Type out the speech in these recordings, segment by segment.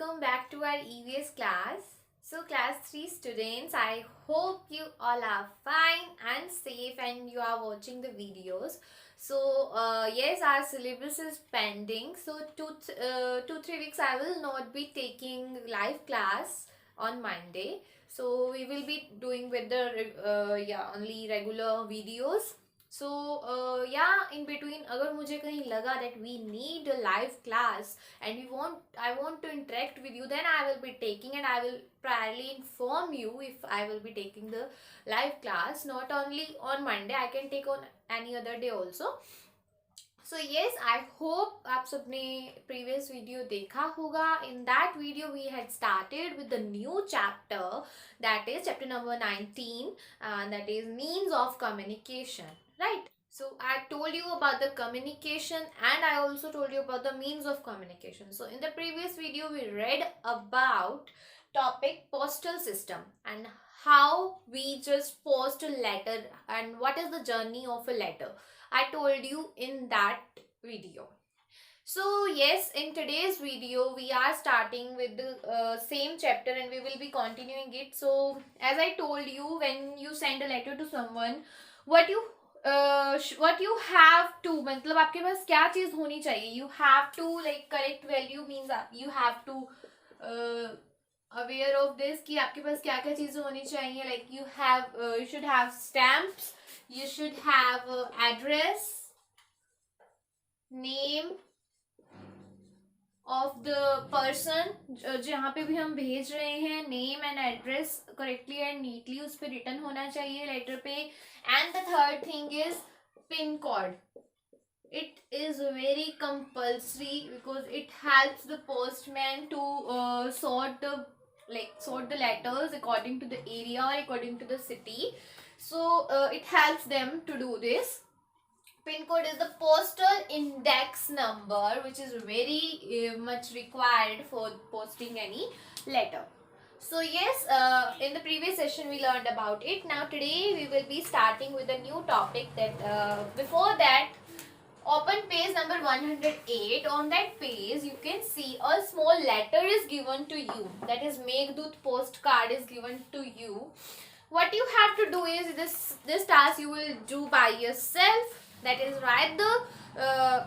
welcome back to our EVS class. So class 3 students, I hope you all are fine and safe and you are watching the videos. So yes, our syllabus is pending. So 2-3 weeks I will not be taking live class on Monday. So we will be doing with the only regular videos. So in between अगर मुझे कहीं लगा that we need a live class and I want to interact with you, then I will be taking, and I will priorly inform you if I will be taking the live class. Not only on Monday, I can take on any other day also. So yes, I hope आप सबने previous video देखा होगा. In that video we had started with the new chapter, that is chapter number 19, that is means of communication, right? So I told you about the communication and I also told you about the means of communication. So in the previous video we read about topic postal system and how we just post a letter and what is the journey of a letter. I told you in that video. So yes, in today's video we are starting with the same chapter and we will be continuing it. So as I told you, when you send a letter to someone, what you have to, मतलब आपके पास क्या चीज होनी चाहिए, you have to like correct value means you have to aware of this कि आपके पास क्या क्या चीजें होनी चाहिए. Like you should have stamps, you should have address, name of the person जहाँ पे भी हम भेज रहे हैं, name and address correctly and neatly उस पे written होना चाहिए letter पे. And the third thing is pin code. It is very compulsory because it helps the postman to sort the letters according to the area or according to the city. So it helps them to do this. Pin code is the postal index number, which is very much required for posting any letter. So yes, in the previous session we learned about it. Now today we will be starting with a new topic. That before that, open page number 108. On that page you can see a small letter is given to you, that is Meghdut postcard is given to you. What you have to do is this task you will do by yourself, that is write the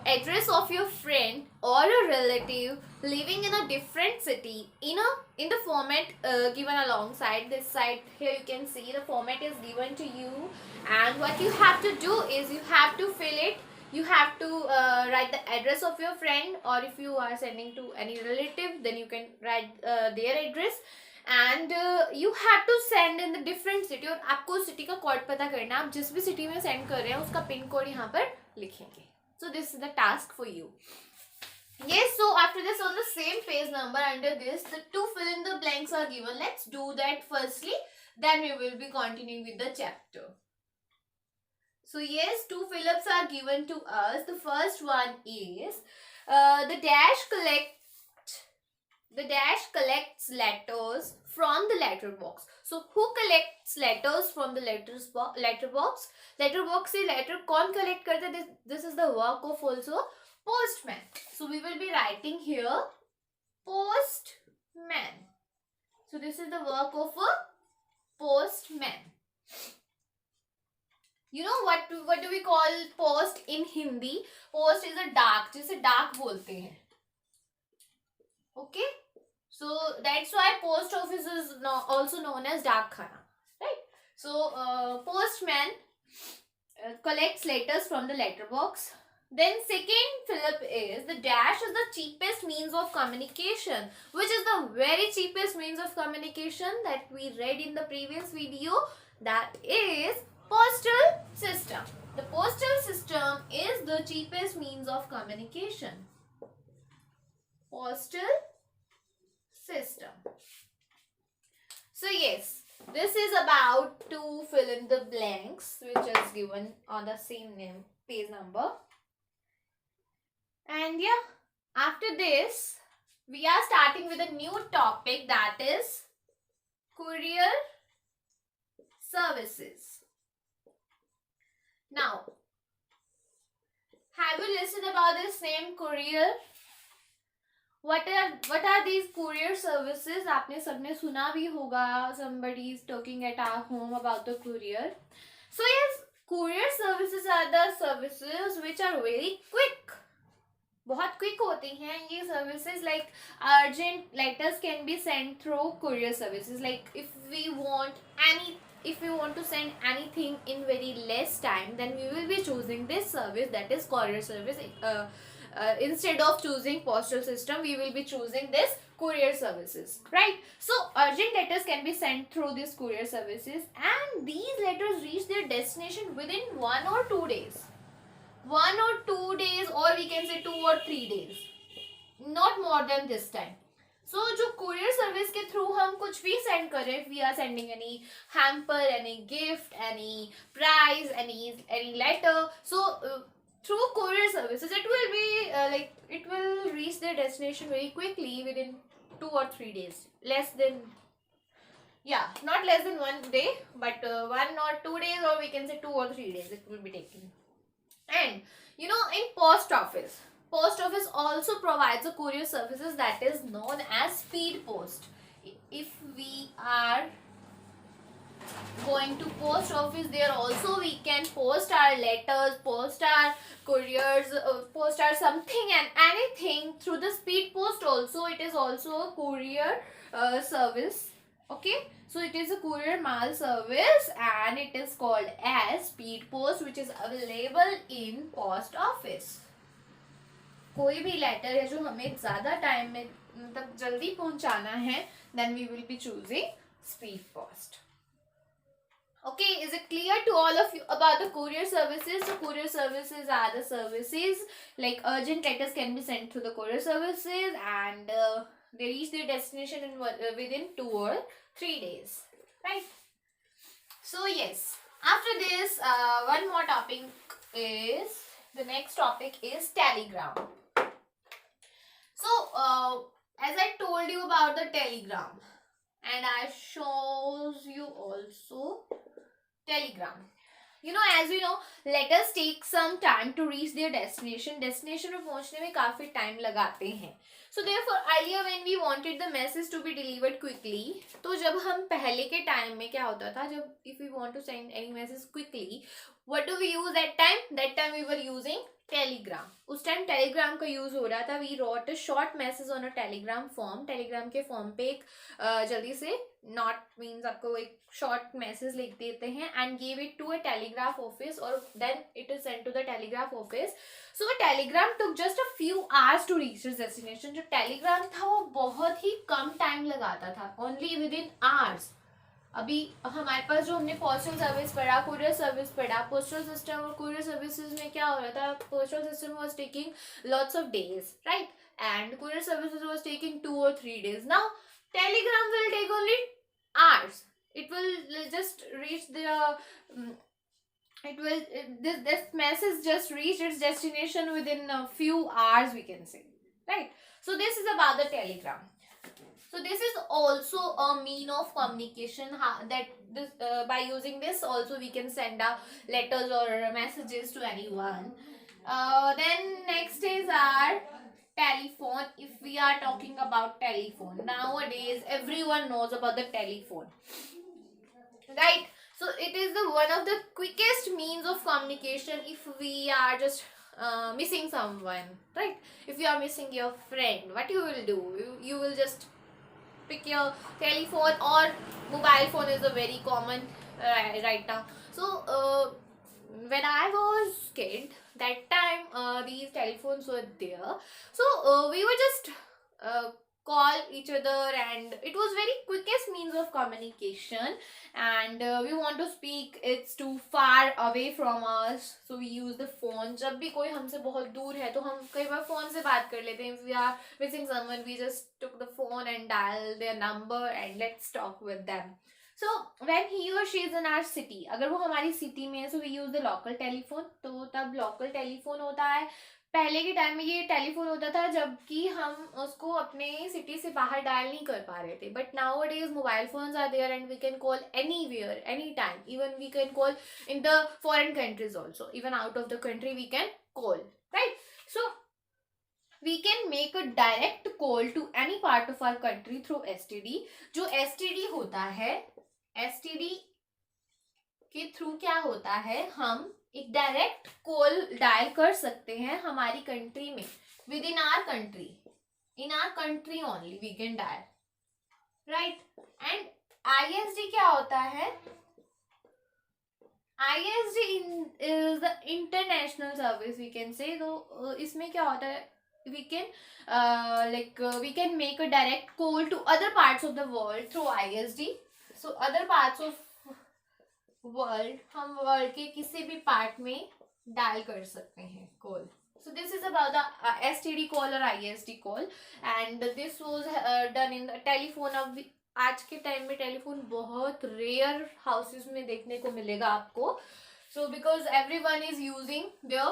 address of your friend or a relative living in a different city in the format given alongside this side. Here you can see the format is given to you, and what you have to do is you have to fill it. You have to write the address of your friend, or if you are sending to any relative, then you can write their address. And you have to send in the different city, और आपको city का code पता करना. आप जिस भी city में send कर रहे हैं उसका pin code यहाँ पर लिखेंगे. So this is the task for you. Yes, so after this, on the same page number under this, the two fill in the blanks are given. Let's do that firstly, then we will be continuing with the chapter. So yes, two fill-ups are given to us. The first one is the dash collects letters from the letter box. So who collects letters from the letter box? Letter box से letter कौन collect करता है? This is the work of also postman. So we will be writing here postman. So this is the work of a postman. You know what do we call post in Hindi? Post is a डाक, जिसे डाक बोलते हैं. Okay, so that's why post office is also known as डाक खाना, right? So postman collects letters from the letter box. Then second fill-up is the dash is the cheapest means of communication. Which is the very cheapest means of communication that we read in the previous video? That is postal system. The postal system is the cheapest means of communication. Postal system. So yes, this is about to fill in the blanks which is given on the same name page number. And yeah, after this we are starting with a new topic, that is courier services. Now, have you listened about this name courier? what are these courier services? आपने सबने सुना भी होगा, somebody is talking at our home about the courier. So yes, courier services are the services which are very quick. बहुत quick होती हैं ये services. Like urgent letters can be send through courier services. Like if we want to send anything in very less time, then we will be choosing this service, that is courier service. Instead of choosing postal system, we will be choosing this courier services, right? So urgent letters can be sent through these courier services, and these letters reach their destination within 1 or 2 days. 1 or 2 days, or we can say 2 or 3 days, not more than this time. So जो courier service के through हम कुछ भी send करें, we are sending any hamper, any gift, any prize, any letter. So through courier services, it will be it will reach their destination very quickly within 2 or 3 days. Not less than 1 day, but 1 or 2 days, or we can say 2 or 3 days it will be taking. And in post office also provides a courier services that is known as speed post. If we are going to post office, there also we can post our letters, post our couriers, post our something and anything through the speed post also. It is also a courier service. Okay, so it is a courier mail service, and it is called as speed post, which is available in post office. कोई भी letter है जो हमें ज़्यादा time में मतलब जल्दी पहुंचाना है, then we will be choosing speed post. Okay, is it clear to all of you about the courier services? The courier services are the services like urgent letters can be sent through the courier services, and they reach their destination in within 2 or 3 days, right? So yes, after this, one more topic is, the next topic is telegram. So as I told you about the telegram, and I shows you also telegram. As we know, letters take some time to reach their destination. Destination में पहुंचने में काफी time लगाते हैं. So therefore, earlier when we wanted the message to be delivered quickly, तो जब हम पहले के time में क्या होता था, जब if we want to send any message quickly, what do we use that time? That time we were using telegram. उस टाइम टेलीग्राम का यूज हो रहा था. We wrote a short message on a telegram form. Telegram के form पे एक जल्दी से नॉट मीन्स आपको एक शॉर्ट मैसेज लिख देते हैं and give it to a telegraph office, और then it is sent to the telegraph office. So a telegram took just a few hours to reach its destination. जो telegram था वो बहुत ही कम टाइम लगाता था, ओनली विद इन आवर्स. अभी हमारे पास जो हमने पोस्टल सर्विस पढ़ा, कुरियर सर्विस पढ़ा, पोस्टल सिस्टम और कुरियर सर्विसेज में क्या हो रहा था, postal system was taking lots of days, right, and courier services was taking 2 or 3 days. Now telegram will take only hours. It will just reach this message just reach its destination within a few hours, we can say, right? So this is about the telegram. So this is also a mean of communication, by using this also we can send out letters or messages to anyone. Then next is our telephone. If we are talking about telephone, nowadays everyone knows about the telephone, right? So it is the one of the quickest means of communication if we are just missing someone, right? If you are missing your friend, what you will do, you will just pick your telephone, or mobile phone is a very common right now. So when I was kid, that time these telephones were there. So we were just call each other, and it was very quickest means of communication, and we want to speak, it's too far away from us, so we use the phone. जब भी कोई हमसे बहुत दूर है तो हम कई बार फोन से बात कर लेते हैं. If we are missing someone, we just took the phone and dial their number and let's talk with them. So when he or she is in our city, अगर वो हमारी सिटी में है, so we use the local telephone. तो तब local telephone होता है. पहले के टाइम में ये टेलीफोन होता था जबकि हम उसको अपने सिटी से बाहर डायल नहीं कर पा रहे थे. But nowadays mobile phones are there and we can call anywhere, any time. Even we can call in the foreign countries also, even out of the country we can call, right? So we can make a direct call to any part of our country through STD. जो STD होता है, STD के through क्या होता है, हम एक direct call dial कर सकते हैं हमारी कंट्री में, within our country, in our country only we can dial, right. And ISD क्या होता है, ISD is the international service we can say. तो इसमें क्या होता है, we can we can make a direct call to other parts of the world through ISD. So other parts of world, हम world के किसी भी पार्ट में डायल कर सकते हैं call. So this is about the STD call or ISD call, and this was done in the telephone. अब आज के टाइम में टेलीफोन बहुत रेयर हाउसेस में देखने को मिलेगा आपको. So because everyone is using their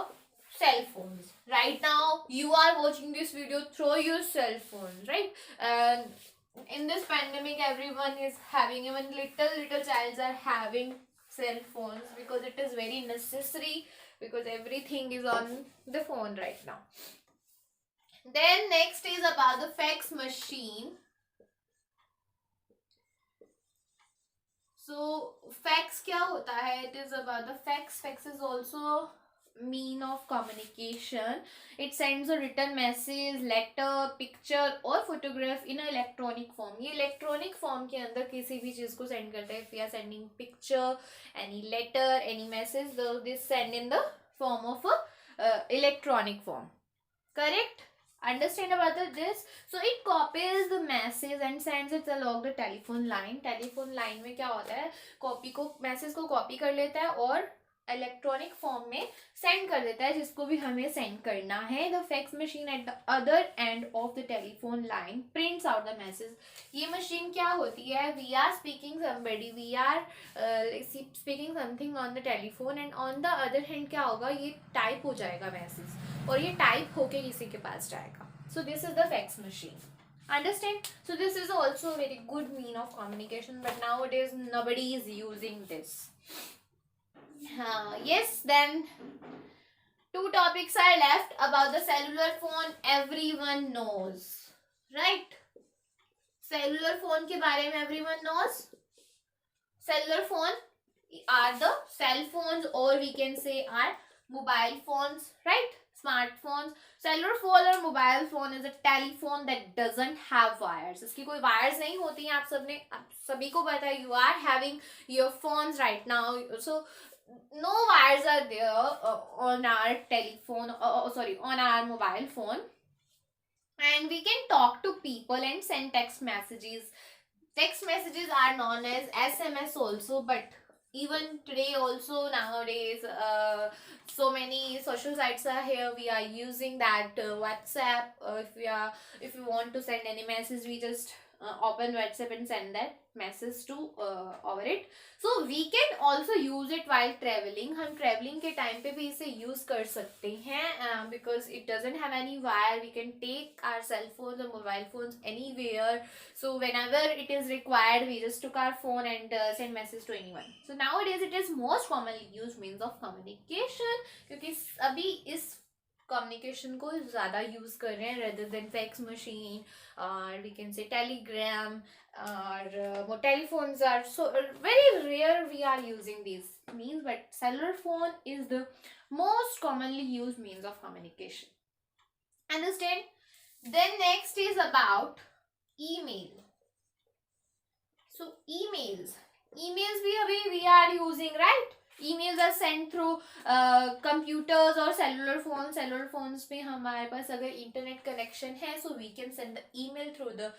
cell phones right now, you are watching this video through your cell phone, right? And in this pandemic, everyone is having, even little childs are having cell phones because it is very necessary, because everything is on the phone right now. Then next is about the fax machine. So fax क्या होता है, it is about the fax. Fax is also mean of communication. It sends a written message, letter, picture or photograph in a electronic form. ये electronic form के अंदर किसी भी चीज को send करता है. If we are sending picture, any letter, any message, this send in the form of a electronic form. Correct? Understand about this? So it copies the message and sends it along the telephone line. Telephone line में क्या होता है, copy को, message को copy कर लेता है और इलेक्ट्रॉनिक फॉर्म में सेंड कर देता है जिसको भी हमें सेंड करना है. The fax machine at the other end of the telephone line prints out the message. ये मशीन क्या होती है, we are speaking somebody, we are speaking something on the telephone, and on the other hand क्या होगा, ये type हो जाएगा message और ये टाइप होके किसी के पास जाएगा. So this is the fax machine. Understand? So this is also a very good mean of communication, but nowadays nobody is using this. Yes, then 2 topics are left about the cellular phone. Everyone knows, right? Cellular phone के बारे में everyone knows. Cellular phone are the cell phones, or we can say are mobile phones, right? Smartphones. Cellular phone or mobile phone is a telephone that doesn't have wires. इसकी कोई wires नहीं होती हैं. आप सभी को पता है. You are having your phones right now, so no wires are there on our telephone, on our mobile phone, and we can talk to people and send text messages. Text messages are known as SMS also, but even today also nowadays so many social sites are here. We are using that WhatsApp. If we want to send any message, we just open WhatsApp and send that message to over it. So we can also use it while traveling. हम traveling के time पे भी इसे use कर सकते हैं because it doesn't have any wire. We can take our cell phones or mobile phones anywhere. So whenever it is required, we just took our phone and send message to anyone. So nowadays it is most commonly used means of communication, क्योंकि अभी इस communication को ज़्यादा use कर रहे हैं rather than fax machine, or we can say telegram, or telephones are so very rare we are using these means, but cellular phone is the most commonly used means of communication. Understand? Then next is about email. So emails भी अभी we are using, right? Emails are sent through computers or cellular phones. Cellular phones पे हमारे पास अगर internet connection है, so we can send the email through the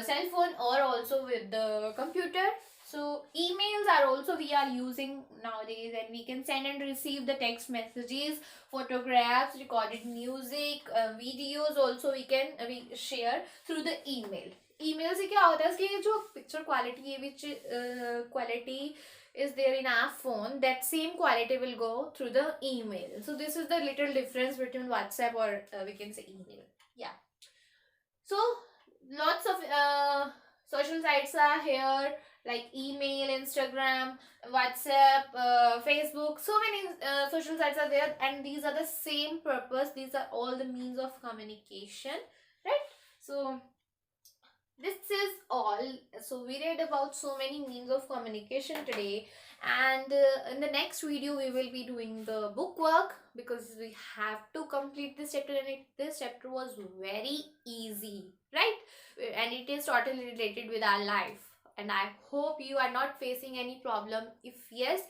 cell phone or also with the computer. So emails are also we are using nowadays, and we can send and receive the text messages, photographs, recorded music, videos also we share through the email. Email से क्या होता है, इसकी जो picture quality है, which quality is there in our phone, that same quality will go through the email. So this is the little difference between WhatsApp or we can say email. Yeah. So lots of social sites are here, like email, Instagram, WhatsApp, Facebook. So many social sites are there, and these are the same purpose. These are all the means of communication, right? So this is all. So we read about so many means of communication today, and in the next video we will be doing the book work, because we have to complete this chapter, and this chapter was very easy, right? And it is totally related with our life, and I hope you are not facing any problem. If yes,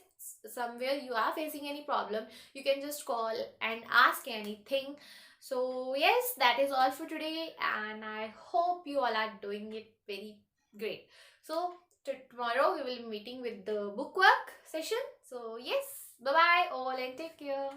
somewhere you are facing any problem, you can just call and ask anything. So yes, that is all for today, and I hope you all are doing it very great. So tomorrow we will be meeting with the bookwork session. So yes, bye bye all and take care.